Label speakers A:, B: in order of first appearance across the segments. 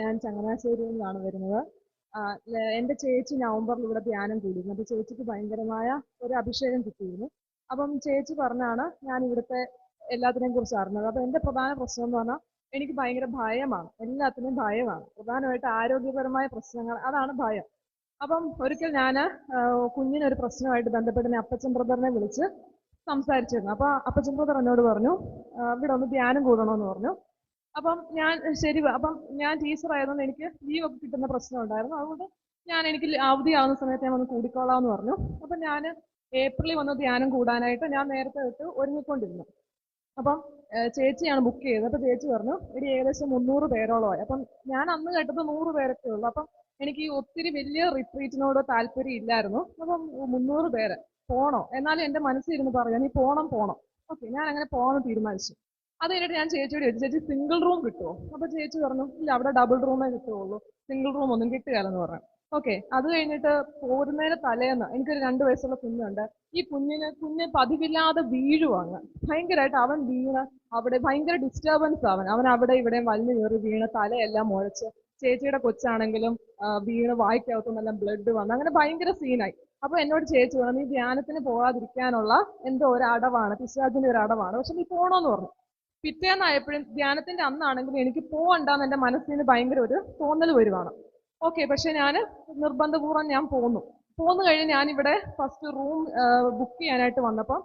A: ഞാൻ ചങ്ങനാശ്ശേരിയിൽ നിന്നാണ് വരുന്നത്. എൻ്റെ ചേച്ചി നവംബറിൽ ഇവിടെ ധ്യാനം കൂടിയിരുന്നു. അപ്പോൾ ചേച്ചിക്ക് ഭയങ്കരമായ ഒരു അഭിഷേകം കിട്ടിയിരുന്നു. അപ്പം ചേച്ചി പറഞ്ഞാണ് ഞാൻ ഇവിടുത്തെ എല്ലാത്തിനെയും കുറിച്ച് അറിഞ്ഞത്. അപ്പോൾ എൻ്റെ പ്രധാന പ്രശ്നം എന്ന് പറഞ്ഞാൽ എനിക്ക് ഭയങ്കര ഭയമാണ്, എല്ലാത്തിനും ഭയമാണ്. പ്രധാനമായിട്ട് ആരോഗ്യപരമായ പ്രശ്നങ്ങൾ, അതാണ് ഭയം. അപ്പം ഒരിക്കൽ ഞാൻ കുഞ്ഞിനൊരു പ്രശ്നമായിട്ട് ബന്ധപ്പെട്ട് ഞാൻ അപ്പച്ചൻ ബ്രദറിനെ വിളിച്ച് സംസാരിച്ചിരുന്നു. അപ്പോൾ അപ്പച്ചൻ ബ്രദർ എന്നോട് പറഞ്ഞു ഇവിടെ ഒന്ന് ധ്യാനം കൂടണമെന്ന് പറഞ്ഞു. അപ്പം ഞാൻ ശരി, അപ്പം ഞാൻ ടീച്ചർ ആയതുകൊണ്ട് എനിക്ക് ലീവ് ഒക്കെ കിട്ടുന്ന പ്രശ്നം ഉണ്ടായിരുന്നു. അതുകൊണ്ട് എനിക്ക് അവധിയാവുന്ന സമയത്ത് ഞാൻ വന്ന് കൂടിക്കോളാം എന്ന് പറഞ്ഞു. അപ്പം ഞാൻ ഏപ്രിലിൽ വന്ന് ധ്യാനം കൂടാനായിട്ട് ഞാൻ നേരത്തെ തൊട്ട് ഒരുങ്ങിക്കൊണ്ടിരുന്നു. അപ്പം ചേച്ചിയാണ് ബുക്ക് ചെയ്തത്. അപ്പം ചേച്ചി പറഞ്ഞു ഒരു ഏകദേശം 300 പേരോളമായി. അപ്പം ഞാൻ അന്ന് കേട്ടത് 100 പേരൊക്കെ ഉള്ളു. അപ്പം എനിക്ക് ഒത്തിരി വലിയ റിട്രീറ്റിനോട് താല്പര്യം ഇല്ലായിരുന്നു. അപ്പം 300 പേര് പോണോ? എന്നാലും എൻ്റെ മനസ്സിലിരുന്ന് പറയാം നീ പോണം. ഓക്കെ, ഞാൻ അങ്ങനെ പോകാമെന്ന് തീരുമാനിച്ചു. അത് കഴിഞ്ഞിട്ട് ഞാൻ ചേച്ചിയോട് ചോദിച്ചു, ചേച്ചി സിംഗിൾ റൂം കിട്ടുമോ? അപ്പൊ ചേച്ചി പറഞ്ഞു ഇല്ല, അവിടെ ഡബിൾ റൂമേ കിട്ടുകയുള്ളൂ, സിംഗിൾ റൂം ഒന്നും കിട്ടുകയില്ലെന്ന് പറഞ്ഞു. ഓക്കെ, അത് കഴിഞ്ഞിട്ട് പോരുന്നതിന് തലേന്ന് എനിക്കൊരു 2 വയസ്സുള്ള കുഞ്ഞുണ്ട്. ഈ കുഞ്ഞ് പതിവില്ലാതെ വീഴുവാങ്ങ്, ഭയങ്കരമായിട്ട് അവൻ വീണ് അവിടെ ഭയങ്കര ഡിസ്റ്റർബൻസ്. അവൻ അവിടെ ഇവിടെയും വലിഞ്ഞു കയറി വീണ് തലയെല്ലാം മുഴച്ച്, ചേച്ചിയുടെ കൊച്ചാണെങ്കിലും വീണ് വായിക്കകത്തുനിന്നെല്ലാം ബ്ലഡ് വന്ന്, അങ്ങനെ ഭയങ്കര സീനായി. അപ്പൊ എന്നോട് ചേച്ചി പറഞ്ഞു നീ ധ്യാനത്തിന് പോകാതിരിക്കാനുള്ള എന്തോ ഒരു അടവാണ്, പിശാചിന്റെ ഒരു അടവാണ്, പക്ഷെ നീ പോണോന്ന് പറഞ്ഞു. പിറ്റേന്നായപ്പോഴും ധ്യാനത്തിന്റെ അന്നാണെങ്കിലും എനിക്ക് പോകണ്ടെന്ന് എൻ്റെ മനസ്സിന് ഭയങ്കര ഒരു തോന്നൽ വരുവാണ്. ഓക്കെ, പക്ഷെ ഞാൻ നിർബന്ധപൂർവ്വം ഞാൻ പോന്നു കഴിഞ്ഞ് ഞാനിവിടെ ഫസ്റ്റ് റൂം ബുക്ക് ചെയ്യാനായിട്ട് വന്നപ്പോൾ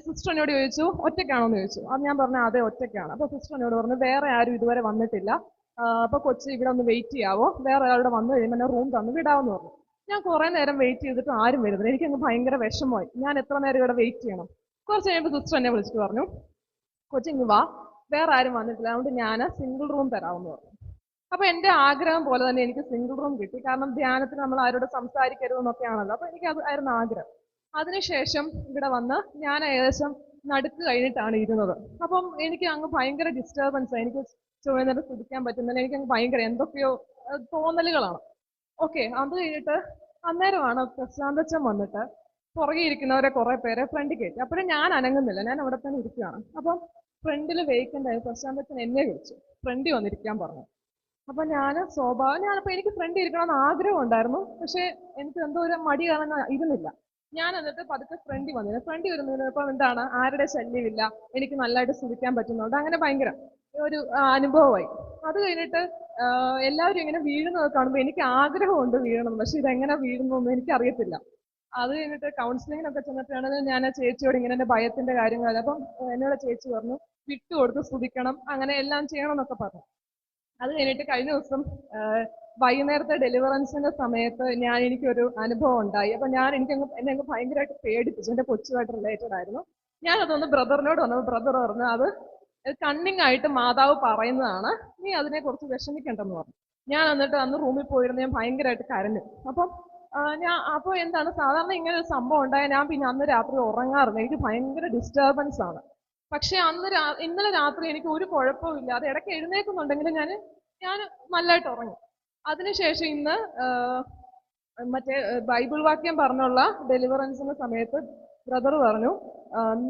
A: സിസ്റ്റർ എന്നോട് ചോദിച്ചു ഒറ്റയ്ക്കാണോ എന്ന് ചോദിച്ചു. അത് ഞാൻ പറഞ്ഞു അതെ ഒറ്റയ്ക്കാണ്. അപ്പോൾ സിസ്റ്റർ എന്നോട് പറഞ്ഞു വേറെ ആരും ഇതുവരെ വന്നിട്ടില്ല, അപ്പോൾ കൊച്ചി ഇവിടെ ഒന്ന് വെയിറ്റ് ചെയ്യാവോ, വേറെ ആളുടെ വന്നു കഴിയുമ്പോൾ എന്നെ റൂം തന്നു വിടാമെന്ന് പറഞ്ഞു. ഞാൻ കുറേ നേരം വെയിറ്റ് ചെയ്തിട്ട് ആരും വരുന്നില്ല. എനിക്കങ്ങ് ഭയങ്കര വിഷമമായി, ഞാൻ എത്ര നേരം ഇവിടെ വെയിറ്റ് ചെയ്യണം. കുറച്ച് കഴിയുമ്പോൾ സിസ്റ്റർ എന്നെ വിളിച്ചിട്ട് പറഞ്ഞു കൊച്ചിങ് വാ, വേറെ ആരും വന്നിട്ടില്ല, അതുകൊണ്ട് ഞാൻ സിംഗിൾ റൂം തരാമെന്ന് പറഞ്ഞു. അപ്പൊ എൻ്റെ ആഗ്രഹം പോലെ തന്നെ എനിക്ക് സിംഗിൾ റൂം കിട്ടി. കാരണം ധ്യാനത്തിന് നമ്മൾ ആരോട് സംസാരിക്കരുതെന്നൊക്കെയാണല്ലോ, അപ്പൊ എനിക്ക് അത് ആയിരുന്നു ആഗ്രഹം. അതിനുശേഷം ഇവിടെ വന്ന് ഞാൻ ഏകദേശം നടുക്ക് കഴിഞ്ഞിട്ടാണ് ഇരുന്നത്. അപ്പം എനിക്ക് അങ്ങ് ഭയങ്കര ഡിസ്റ്റർബൻസ്, എനിക്ക് ചുവന്നേരം ശ്രദ്ധിക്കാൻ പറ്റുന്നില്ല, എനിക്ക് അങ്ങ് ഭയങ്കര എന്തൊക്കെയോ തോന്നലുകളാണ്. ഓക്കെ, അത് കഴിഞ്ഞിട്ട് അന്നേരമാണ് പ്രശാന്തച്ചൻ വന്നിട്ട് പുറകെ ഇരിക്കുന്നവരെ കുറെ പേരെ ഫ്രണ്ടിൽ കയറ്റി. അപ്പോഴും ഞാൻ അനങ്ങുന്നില്ല, ഞാൻ അവിടെ തന്നെ ഇരിക്കുകയാണ്. അപ്പം ഫ്രണ്ടിൽ വേക്കൻ്റ് ആയി പ്രശാന്തച്ചൻ എന്നെ വിളിച്ചു, ഫ്രണ്ടിൽ വന്നിരിക്കാൻ പറഞ്ഞു. അപ്പൊ ഞാനപ്പോ എനിക്ക് ഫ്രണ്ടിൽ ഇരിക്കണമെന്ന് ആഗ്രഹം ഉണ്ടായിരുന്നു, പക്ഷെ എനിക്ക് എന്തോ ഒരു മടി കാരണം ഇരുന്നില്ല. ഞാൻ എന്നിട്ട് പതുക്കെ ഫ്രണ്ടിൽ വന്നില്ല. ഫ്രണ്ടിൽ വരുന്നതിനപ്പം എന്താണ് ആരുടെ ശല്യമില്ല, എനിക്ക് നല്ലതായിട്ട് ശ്രദ്ധിക്കാൻ പറ്റുന്നുണ്ട്, അങ്ങനെ ഭയങ്കര ഒരു അനുഭവമായി. അത് കഴിഞ്ഞിട്ട് എല്ലാവരും ഇങ്ങനെ വീഴുന്നത് കാണുമ്പോൾ എനിക്ക് ആഗ്രഹമുണ്ട് വീഴണം, പക്ഷെ ഇതെങ്ങനെ വീഴുന്നൊന്നും എനിക്കറിയത്തില്ല. അത് കഴിഞ്ഞിട്ട് കൗൺസിലിങ്ങിനൊക്കെ ചെന്നിട്ടാണ് ഞാൻ ചേച്ചിയോട് ഇങ്ങനെ എൻ്റെ ഭയത്തിന്റെ കാര്യങ്ങൾ, അപ്പം എന്നോട് ചേച്ചി പറഞ്ഞു വിട്ടുകൊടുത്ത് സ്തുതിക്കണം, അങ്ങനെ എല്ലാം ചെയ്യണം എന്നൊക്കെ പറഞ്ഞു. അത് കഴിഞ്ഞിട്ട് കഴിഞ്ഞ ദിവസം വൈകുന്നേരത്തെ ഡെലിവറൻസിന്റെ സമയത്ത് എനിക്കൊരു അനുഭവം ഉണ്ടായി. അപ്പൊ എന്നെ അങ്ങ് ഭയങ്കരമായിട്ട് പേടിപ്പിച്ചു. എൻ്റെ കൊച്ചുമായിട്ട് റിലേറ്റഡ് ആയിരുന്നു. ഞാൻ അതൊന്ന് ബ്രദറിനോട് വന്നപ്പോൾ ബ്രദർ പറഞ്ഞു അത് കണ്ണിങ് ആയിട്ട് മാതാവ് പറയുന്നതാണ്, നീ അതിനെ കുറിച്ച് വിഷമിക്കണ്ടെന്ന് പറഞ്ഞു. ഞാൻ എന്നിട്ട് അന്ന് റൂമിൽ പോയിരുന്നു, ഞാൻ ഭയങ്കരമായിട്ട് കരഞ്ഞു. അപ്പം അപ്പോൾ എന്താണ് സാധാരണ ഇങ്ങനെ ഒരു സംഭവം ഉണ്ടായാൽ ഞാൻ പിന്നെ അന്ന് രാത്രി ഉറങ്ങാറില്ല, എനിക്ക് ഭയങ്കര ഡിസ്റ്റർബൻസ് ആണ്. പക്ഷെ ഇന്നലെ രാത്രി എനിക്ക് ഒരു കുഴപ്പവും ഇല്ലാതെ ഇടയ്ക്ക് എഴുന്നേൽക്കുന്നുണ്ടെങ്കിലും ഞാൻ നല്ലതായിട്ട് ഉറങ്ങി. അതിനുശേഷം ഇന്ന് മറ്റേ ബൈബിൾ വാക്യം പറഞ്ഞുള്ള ഡെലിവറൻസിന്റെ സമയത്ത് ബ്രദർ പറഞ്ഞു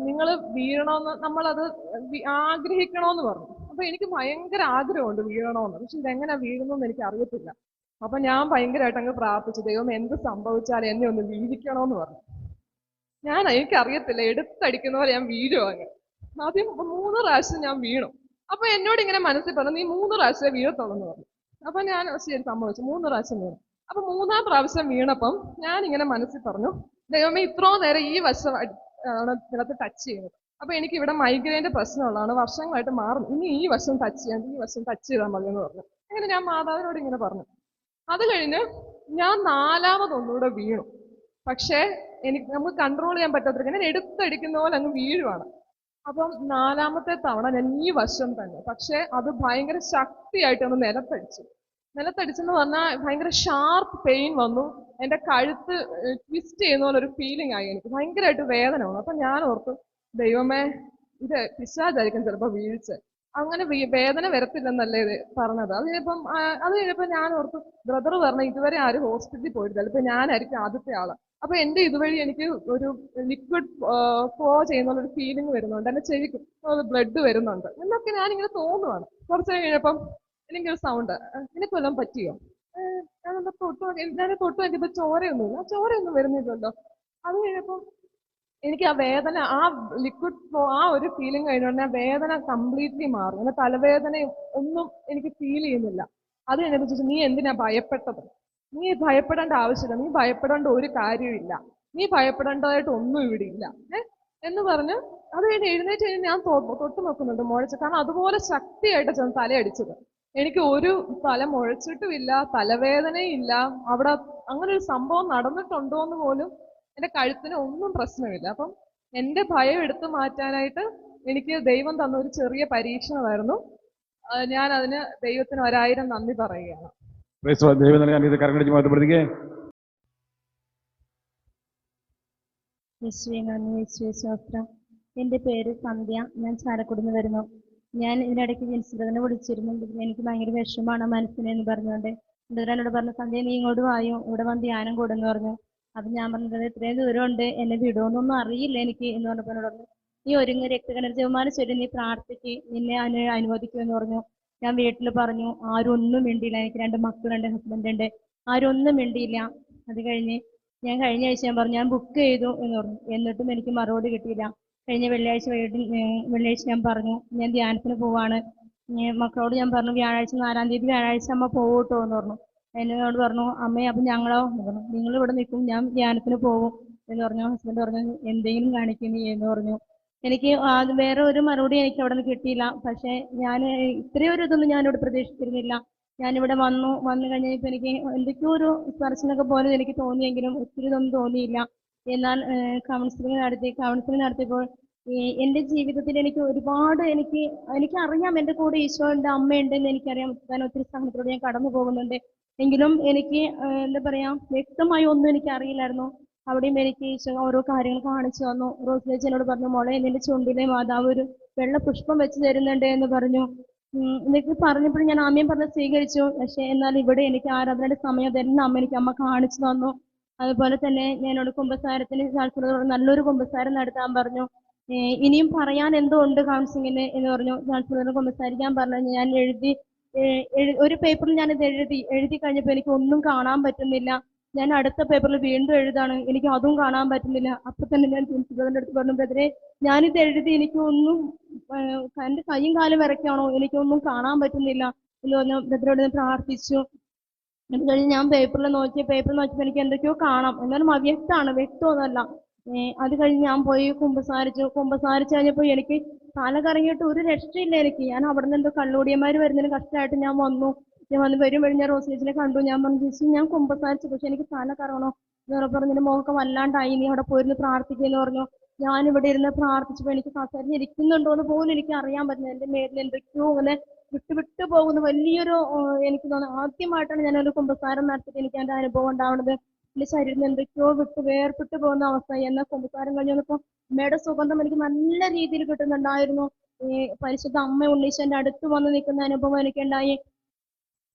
A: നിങ്ങൾ വീഴണമെന്ന്, നമ്മളത് ആഗ്രഹിക്കണമെന്ന് പറഞ്ഞു. അപ്പൊ എനിക്ക് ഭയങ്കര ആഗ്രഹമുണ്ട് വീഴണമെന്ന്, പക്ഷെ ഇതെങ്ങനെ വീഴുന്നെന്ന് എനിക്ക് അറിയത്തില്ല. അപ്പൊ ഞാൻ ഭയങ്കരമായിട്ട് അങ്ങ് പ്രാർത്ഥിച്ചു, ദൈവം എന്ത് സംഭവിച്ചാലും എന്നെ ഒന്ന് വീഴിക്കണമെന്ന് പറഞ്ഞു. എനിക്കറിയത്തില്ല, എടുത്തടിക്കുന്ന പോലെ ഞാൻ വീഴും അങ്ങ്. ആദ്യം 3 പ്രാവശ്യം ഞാൻ വീണു. അപ്പൊ എന്നോട് ഇങ്ങനെ മനസ്സിൽ പറഞ്ഞു നീ 3 പ്രാവശ്യമേ വീഴത്തുള്ളൂ എന്ന് പറഞ്ഞു. അപ്പൊ ഞാൻ ശരി സംഭവിച്ചു, 3 പ്രാവശ്യം വീണു. അപ്പൊ 3-ാം പ്രാവശ്യം വീണപ്പം ഞാൻ ഇങ്ങനെ മനസ്സിൽ പറഞ്ഞു ദൈവമേ ഇത്രയും നേരം ഈ വശം ആണ് ഇതിനകത്ത് ടച്ച് ചെയ്യുന്നത്, അപ്പൊ എനിക്ക് ഇവിടെ മൈഗ്രെയിന്റെ പ്രശ്നമുള്ളതാണ്, വർഷങ്ങളായിട്ട് മാറും, ഇനി ഈ വശം ടച്ച് ചെയ്താൽ മതി എന്ന് പറഞ്ഞു. അങ്ങനെ ഞാൻ മാതാവിനോട് ഇങ്ങനെ പറഞ്ഞു. അത് കഴിഞ്ഞ് ഞാൻ 4-മതൊന്നുകൂടെ വീണു. പക്ഷേ നമുക്ക് കൺട്രോൾ ചെയ്യാൻ പറ്റാത്ത, ഞാൻ എടുത്തടിക്കുന്ന പോലെ അങ്ങ് വീഴുവാണ്. അപ്പം 4-മത്തെ തവണ ഞാൻ ഈ വശം തന്നെ, പക്ഷെ അത് ഭയങ്കര ശക്തിയായിട്ട് ഒന്ന് നിലത്തടിച്ചെന്ന് പറഞ്ഞാൽ ഭയങ്കര ഷാർപ്പ് പെയിൻ വന്നു. എൻ്റെ കഴുത്ത് ട്വിസ്റ്റ് ചെയ്യുന്ന പോലെ ഒരു ഫീലിംഗ് ആയി, എനിക്ക് ഭയങ്കരമായിട്ട് വേദന വന്നു. അപ്പൊ ഞാൻ ഓർത്തു ദൈവമേ ഇത് പിശാചായിരിക്കും ചിലപ്പോൾ വീഴ്ച, അങ്ങനെ വേദന വരത്തില്ലെന്നല്ലേ ഇത് പറഞ്ഞത്. അത് കഴിഞ്ഞപ്പോൾ ഞാൻ ഓർത്തു ബ്രദർ പറഞ്ഞു ഇതുവരെ ആരും ഹോസ്പിറ്റലിൽ പോയിട്ടില്ല, ഇപ്പൊ ഞാനായിരിക്കും ആദ്യത്തെ ആള്. അപ്പൊ എൻ്റെ ഇതുവഴി എനിക്ക് ഒരു ലിക്വിഡ് ഫ്ലോ ചെയ്യുന്ന ഒരു ഫീലിംഗ് വരുന്നുണ്ട്, എൻ്റെ ചെവിക്ക് ബ്ലഡ് വരുന്നുണ്ട് എന്നൊക്കെ ഞാനിങ്ങനെ തോന്നുവാണ്. കുറച്ച് കഴിഞ്ഞപ്പം എനിക്കൊരു സൗണ്ട്, നിനക്ക് വല്ലതും പറ്റിയോ? ഞാനൊന്ന് തൊട്ട് നോക്കിയപ്പോ ചോരയൊന്നുമില്ല, ചോരയൊന്നും വരുന്നില്ലല്ലോ. അത് കഴിഞ്ഞപ്പോ എനിക്ക് ആ വേദന, ആ ലിക്വിഡ് ഫ്ലോ, ആ ഒരു ഫീലിംഗ് കഴിഞ്ഞോണ്ട് ആ വേദന കംപ്ലീറ്റ്ലി മാറും. അങ്ങനെ തലവേദനയും ഒന്നും എനിക്ക് ഫീൽ ചെയ്യുന്നില്ല. അത് കഴിഞ്ഞപ്പോ ചോദിച്ചു, നീ എന്തിനാ ഭയപ്പെട്ടത്? നീ ഭയപ്പെടേണ്ട ആവശ്യമില്ല, നീ ഭയപ്പെടേണ്ട ഒരു കാര്യമില്ല, നീ ഭയപ്പെടേണ്ടതായിട്ട് ഒന്നും ഇവിടെ ഇല്ല എന്ന് പറഞ്ഞ് അത് കഴിഞ്ഞ് എഴുന്നേറ്റ് കഴിഞ്ഞ് ഞാൻ തൊട്ട് നോക്കുന്നുണ്ട് മുഴച്ച്. കാരണം അതുപോലെ ശക്തിയായിട്ട് ചെന്ന് തലയടിച്ചത്. എനിക്ക് ഒരു തല മുഴച്ചിട്ടുമില്ല, തലവേദനയും ഇല്ല. അവിടെ അങ്ങനെ ഒരു സംഭവം നടന്നിട്ടുണ്ടോ എന്ന് പോലും എന്റെ കഴുത്തിന് ഒന്നും പ്രശ്നമില്ല. അപ്പം എന്റെ ഭയം എടുത്തു മാറ്റാനായിട്ട് എനിക്ക് ദൈവം തന്ന ഒരു ചെറിയ പരീക്ഷണമായിരുന്നു. ഞാൻ അതിന് ദൈവത്തിന് 1000 നന്ദി പറയുകയാണ്.
B: ദൈവം നൽകാൻ ഇത് കരങ്ങളടിച്ച് മാറ്റപ്പെടുത്തിക്കേ.
C: ശാസ്ത്രം. എൻ്റെ പേര് സന്ധ്യ. ഞാൻ ചാലക്കുടിയിൽ നിന്ന് വരുന്നു. ഞാൻ ഇതിനിടയ്ക്ക് ജിൻസിനെ വിളിച്ചിരുന്നു. എനിക്ക് ഭയങ്കര വിഷമാണ് മനസ്സിന് എന്ന് പറഞ്ഞുകൊണ്ട് എന്നോട് പറഞ്ഞു, സന്ധ്യ നീ ഇങ്ങോട്ട് വായോ, ഇവിടെ വന്ന് ധ്യാനം കൂടുന്നു പറഞ്ഞു. അപ്പം ഞാൻ പറഞ്ഞത് ഇത്രയും ദൂരമുണ്ട്, എന്നെ വിടുമെന്നൊന്നും അറിയില്ല എനിക്ക് എന്ന് പറഞ്ഞപ്പോൾ എന്നോട് പറഞ്ഞു, നീ ഒരുങ്ങി രക്തകണ ജപമാല ചൊല്ലി നീ പ്രാർത്ഥിക്ക്, നിന്നെ അനുവദിക്കുമെന്ന് പറഞ്ഞു. ഞാൻ വീട്ടിൽ പറഞ്ഞു, ആരും ഒന്നും മിണ്ടിയില്ല. എനിക്ക് 2 മക്കളുണ്ട്, ഹസ്ബൻഡ് ഉണ്ട്, ആരും ഒന്നും മിണ്ടിയില്ല. അത് കഴിഞ്ഞ് ഞാൻ കഴിഞ്ഞ ആഴ്ച ഞാൻ പറഞ്ഞു ഞാൻ ബുക്ക് ചെയ്തു എന്ന് പറഞ്ഞു. എന്നിട്ടും എനിക്ക് മറുപടി കിട്ടിയില്ല. കഴിഞ്ഞ വെള്ളിയാഴ്ച ഞാൻ പറഞ്ഞു ഞാൻ ധ്യാനത്തിന് പോവാണ്. മക്കളോട് ഞാൻ പറഞ്ഞു വ്യാഴാഴ്ച 4-ാം തീയതി വ്യാഴാഴ്ച അമ്മ പോകട്ടോ എന്ന് പറഞ്ഞു. എന്നോട് പറഞ്ഞു, അമ്മേ അപ്പം ഞങ്ങളോ എന്ന് പറഞ്ഞു. നിങ്ങൾ ഇവിടെ നിൽക്കും, ഞാൻ ധ്യാനത്തിന് പോകും എന്ന് പറഞ്ഞു. ഹസ്ബൻഡ് പറഞ്ഞു, എന്തെങ്കിലും കാണിക്കും നീ എന്ന് പറഞ്ഞു. എനിക്ക് വേറെ ഒരു മറുപടി എനിക്ക് അവിടെ നിന്ന് കിട്ടിയില്ല. പക്ഷേ ഞാൻ ഇത്രയും ഒരു ഇതൊന്നും ഞാനിവിടെ പ്രതീക്ഷിച്ചിരുന്നില്ല. ഞാനിവിടെ വന്നു കഴിഞ്ഞപ്പോൾ എനിക്ക് എന്തൊക്കെയോ ഒരു സ്പർശനമൊക്കെ പോലെ എനിക്ക് തോന്നിയെങ്കിലും ഒത്തിരി ഇതൊന്നും തോന്നിയില്ല. എന്നാൽ കൗൺസിലിംഗ് നടത്തിയപ്പോൾ എൻ്റെ ജീവിതത്തിൽ എനിക്ക് ഒരുപാട് എനിക്കറിയാം എൻ്റെ കൂടെ ഈശോയുണ്ട്, അമ്മയുണ്ടെന്ന് എനിക്കറിയാം. ഞാൻ ഒത്തിരി സഹനത്തിലൂടെ ഞാൻ കടന്നു പോകുന്നുണ്ട്. എങ്കിലും എനിക്ക് എന്താ പറയുക, വ്യക്തമായി ഒന്നും എനിക്ക് അറിയില്ലായിരുന്നു. അവിടെയും എനിക്ക് ഈശോ ഓരോ കാര്യങ്ങൾ കാണിച്ചു തന്നു. റോസ് ചേച്ചി എന്നോട് പറഞ്ഞു, മോളെ നിന്റെ ചുണ്ടിലെ മാതാവ് ഒരു വെള്ള പുഷ്പം വെച്ച് തരുന്നുണ്ട് എന്ന് പറഞ്ഞു. എന്നൊക്കെ പറഞ്ഞപ്പോൾ ഞാൻ ആമയും പറഞ്ഞ് സ്വീകരിച്ചു. പക്ഷേ എന്നാൽ ഇവിടെ എനിക്ക് ആരാധനയുടെ സമയം തന്നെ അമ്മ കാണിച്ചു തന്നു. അതുപോലെ തന്നെ ഞാനോട് കുമ്പസാരത്തിന് നല്ലൊരു കുമ്പസാരം നടത്താൻ പറഞ്ഞു. ഇനിയും പറയാൻ എന്തോ ഉണ്ട് കൗൺസിലിങ്ങിന് എന്ന് പറഞ്ഞു. ചാൻസലറിന് കുമ്പസാരിക്കാൻ പറഞ്ഞു. ഞാൻ ഒരു പേപ്പറിൽ ഞാനിത് എഴുതി കഴിഞ്ഞപ്പോൾ എനിക്ക് ഒന്നും കാണാൻ പറ്റുന്നില്ല. ഞാൻ അടുത്ത പേപ്പറിൽ വീണ്ടും എഴുതാണ്, എനിക്ക് അതും കാണാൻ പറ്റുന്നില്ല. അപ്പൊ തന്നെ ഞാൻ പ്രിൻസിപ്പലിന്റെ അടുത്ത് പറഞ്ഞു, ബ്രദറെ ഞാനിത് എഴുതി എനിക്കൊന്നും എൻ്റെ കൈയും കാലും വിറയ്ക്കാണോ, എനിക്കൊന്നും കാണാൻ പറ്റുന്നില്ല എന്ന് പറഞ്ഞു. ബ്രദറോട് പ്രാർത്ഥിച്ചു. അത് കഴിഞ്ഞ് ഞാൻ പേപ്പർ നോക്കിയപ്പോൾ എനിക്ക് എന്തൊക്കെയോ കാണാം, എന്നാലും അവ്യക്തമാണ്, വ്യക്തമൊന്നുമല്ല. അത് കഴിഞ്ഞ് ഞാൻ പോയി കുമ്പസാരിച്ചു കഴിഞ്ഞപ്പോൾ എനിക്ക് തല കറങ്ങിയിട്ട് ഒരു രക്ഷയില്ല എനിക്ക്. ഞാൻ അവിടെ നിന്ന് എന്തോ കള്ളുകൂടിയന്മാർ വരുന്നതിന് കഷ്ടമായിട്ട് ഞാൻ വന്നു വരും ഞാൻ റോസ് ചേച്ചിനെ കണ്ടു. ഞാൻ പറഞ്ഞു, ചേച്ചി ഞാൻ കുമ്പസാരിച്ചു, പക്ഷെ എനിക്ക് തല കറങ്ങണോ എന്ന് പറഞ്ഞതിന് മുഖമൊക്കെ വല്ലാണ്ടായി, നീ അവിടെ പോയിരുന്ന് പ്രാർത്ഥിക്കുമെന്ന് പറഞ്ഞു. ഞാനിവിടെ ഇരുന്ന് പ്രാർത്ഥിച്ചപ്പോൾ എനിക്ക് കസരിഞ്ഞിരിക്കുന്നുണ്ടോ എന്ന് പോലും എനിക്ക് അറിയാൻ പറ്റുന്നത്. എൻ്റെ മേലിൽ എന്തൊക്കെയോ അങ്ങനെ വിട്ടു പോകുന്ന വലിയൊരു എനിക്ക് തോന്നുന്നു ആദ്യമായിട്ടാണ് ഞാനൊരു കുമ്പസാരം നടത്തിയിട്ട് എനിക്ക് എൻ്റെ അനുഭവം ഉണ്ടാവുന്നത്. എൻ്റെ ശരീരത്തിൽ എന്തൊക്കെയോ വേർപെട്ടു പോകുന്ന അവസ്ഥ. എന്നാൽ കുമ്പസാരം കഴിഞ്ഞ് വന്നപ്പോൾ അമ്മയുടെ സുഗന്ധം എനിക്ക് നല്ല രീതിയിൽ കിട്ടുന്നുണ്ടായിരുന്നു. പരിശുദ്ധ അമ്മ ഉണ്ണീശോന്റെ അടുത്ത് വന്ന് നിൽക്കുന്ന അനുഭവം എനിക്കുണ്ടായി.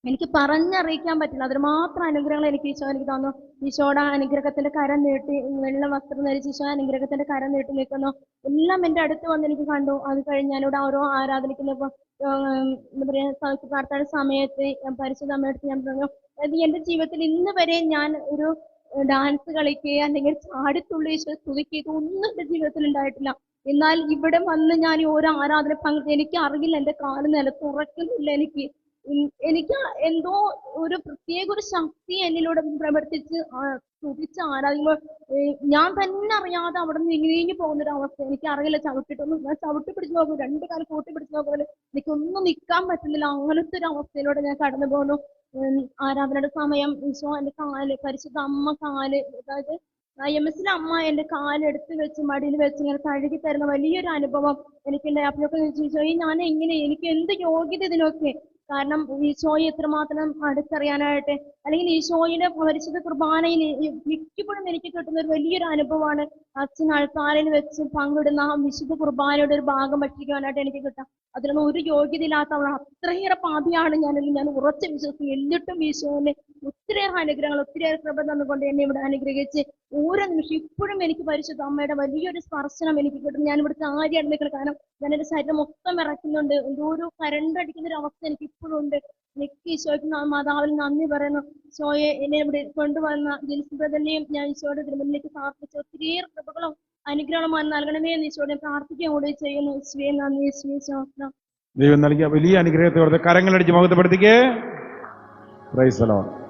C: എനിക്ക് പറഞ്ഞറിയിക്കാൻ പറ്റില്ല, അതിന് മാത്രം അനുഗ്രഹങ്ങൾ എനിക്ക് തന്നു. ഈശോയുടെ അനുഗ്രഹത്തിന്റെ കരം നീട്ടി, വെള്ള വസ്ത്രം ധരിച്ച് ഈശോ അനുഗ്രഹത്തിന്റെ കരം നീട്ടി നിൽക്കുന്നു. എല്ലാം എൻ്റെ അടുത്ത് വന്ന് എനിക്ക് കണ്ടു. അത് കഴിഞ്ഞ് ഞാനിവിടെ ഓരോ ആരാധനിക്കുന്നപ്പോൾ എന്താ പറയുക, പ്രാർത്ഥന സമയത്ത് പരിശുദ്ധ അമ്മയടുത്ത് ഞാൻ പറഞ്ഞു, അതായത് എൻ്റെ ജീവിതത്തിൽ ഇന്ന് വരെ ഞാൻ ഒരു ഡാൻസ് കളിക്കുക അല്ലെങ്കിൽ ചാടിത്തുള്ളി ഈശോ സ്തുതിക്കുക ഇതൊന്നും എൻ്റെ ജീവിതത്തിൽ ഉണ്ടായിട്ടില്ല. എന്നാൽ ഇവിടെ വന്ന് ഞാൻ ഓരോ ആരാധന എനിക്ക് അറിയില്ല, എൻ്റെ കാല് നിലത്തുറക്കുന്നില്ല. എനിക്ക് എന്തോ ഒരു പ്രത്യേക ഒരു ശക്തി എന്നിലൂടെ പ്രവർത്തിച്ച് സ്തുതിച്ച് ആരാധിക്കുമ്പോൾ ഞാൻ തന്നെ അറിയാതെ അവിടെ നിന്ന് നീങ്ങി പോകുന്നൊരു അവസ്ഥ. എനിക്കറിയില്ല, ഞാൻ ചവിട്ടി പിടിച്ച് നോക്കും, 2 കാലം കൂട്ടി പിടിച്ച് നോക്കുമ്പോൾ എനിക്കൊന്നും നിൽക്കാൻ പറ്റുന്നില്ല. അങ്ങനത്തെ ഒരു അവസ്ഥയിലൂടെ ഞാൻ കടന്നു പോകുന്നു. ആരാധനയുടെ സമയം ഈശോ എൻ്റെ കാല്, പരിശുദ്ധ അമ്മ കാല്, അതായത് IMS അമ്മ എൻ്റെ കാലെടുത്ത് വെച്ച് മടിയിൽ വെച്ച് ഇങ്ങനെ കഴുകി തരുന്ന വലിയൊരു അനുഭവം എനിക്കുണ്ടായി. അപ്പോഴൊക്കെ ഈശോയെ ഞാൻ എങ്ങനെ, എനിക്ക് എന്ത് യോഗ്യത ഇതിനൊക്കെ, കാരണം ഈശോയെ എത്രമാത്രം അടുത്തറിയാനായിട്ട്, അല്ലെങ്കിൽ ഈശോയുടെ പരിശുദ്ധ കുർബാനയിൽ മിക്കപ്പോഴും എനിക്ക് കിട്ടുന്ന ഒരു വലിയൊരു അനുഭവമാണ് അച്ഛൻ ആൾക്കാരിൽ വെച്ച് പങ്കിടുന്ന ആ വിശുദ്ധ കുർബാനയുടെ ഒരു ഭാഗം ഭക്ഷിക്കാനായിട്ട് എനിക്ക് കിട്ടാം. അതിലൊന്നും ഒരു യോഗ്യതയില്ലാത്തവൾ, അത്രയേറെ പാപിയാണ് ഞാൻ ഉറച്ചു വിശ്വസിക്കും. എന്നിട്ടും ഈശോനെ ഒത്തിരിയേറെ അനുഗ്രഹങ്ങൾ, ഒത്തിരിയേറെ കൃപ തന്നുകൊണ്ട് എന്നെ ഇവിടെ അനുഗ്രഹിച്ച് ഓരോ നിമിഷം ഇപ്പോഴും എനിക്ക് പരിശുദ്ധ അമ്മയുടെ വലിയൊരു സ്പർശനം എനിക്ക് കിട്ടും. ഞാൻ ഇവിടുത്തെ ആദ്യമായിട്ട് നിൽക്കുന്നത്, കാരണം ഞാൻ എൻ്റെ ശരീരം മൊത്തം ഇറക്കുന്നുണ്ട്. എന്തോ ഒരു കരണ്ട് അടിക്കുന്ന ഒരു അവസ്ഥ എനിക്ക് ഇപ്പോഴും ഉണ്ട്. എനിക്ക് ഈശോയ്ക്ക് മാതാവിന് നന്ദി പറയുന്നു. ഈശോയെ എന്നെ ഇവിടെ കൊണ്ടുവന്ന ജിൻസ് ബ്രദറിനെയും ഞാൻ ഈശോയുടെ തിരുമുന്നിലേക്ക് സമർപ്പിച്ച് ഒത്തിരിയേറെ കൃപകളും അനുഗ്രഹങ്ങളും നൽകണമേ എന്ന് ഈശോയെ പ്രാർത്ഥിക്കാൻ കൂടി ചെയ്യുന്നു. ഈശോയെ നന്ദി, ഈശോയെ സ്തോത്രം.
B: ദൈവം നൽകിയ വലിയ അനുഗ്രഹത്തോടെ കരങ്ങളടിച്ച് മഹത്വപ്പെടുത്തിക്കേ. Praise the Lord.